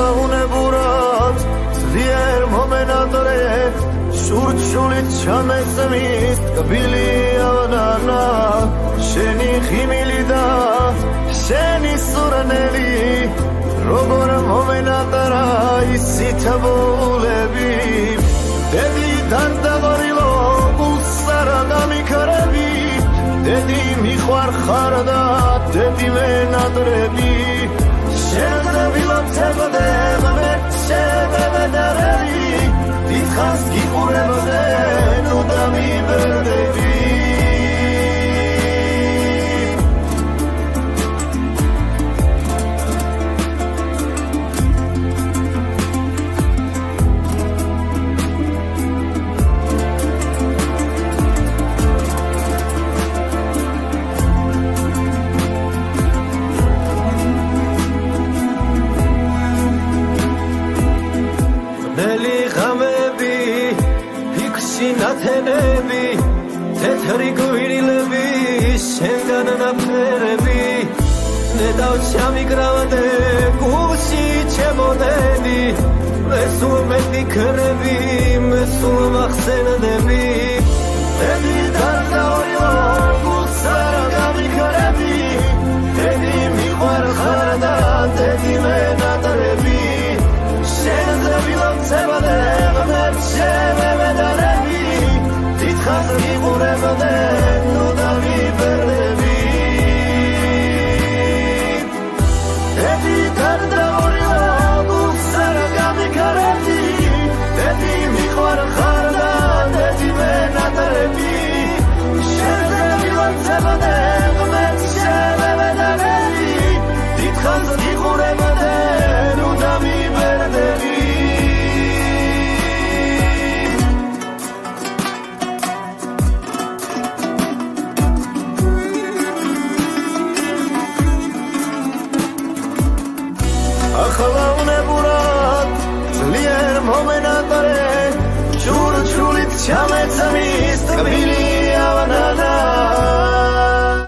ახალაუნებურად ძლიერ მომენატრე შურჩულით ჩამეწმის ტკბილი ავდანა შენი ხიმილი და შენი სურნელი როგორ მომენატრა ისიც ბულები დედი დანდაბარილო უსარა გამიქრები დედი მიხვარხარ და დედი მენატრები შენდრებილო წებოდებ მე შევედარები დიდხანს გიყურებოდე ნუ დამიბერდები ნათენები თეთრი გვირილები შენგან ნაფერები ნედავ ჩამიგრავდე გულში ჩემოდენი მე სულ მეკრები მე სულ მახსენდები დედი დარდაოიო გულსარა გამიქრები დედი მიყვარხარ და დედი მენატრები შენდრებილო წებოდე მე შევედარები დიდხანს გიყურებოდე ნუ დამიბერდები დედი დარდაოიო გულსარა გამიქრები დედი მიყვარხარ და დედი მენატრები შენდრებილო წებოდე მე შევედარები დიდხანს გიყურებოდე ნუ დამიბერდები ახალაუნებურად ძლიერ მომენატრე შურჩულით ჩამეწმის ტკბილი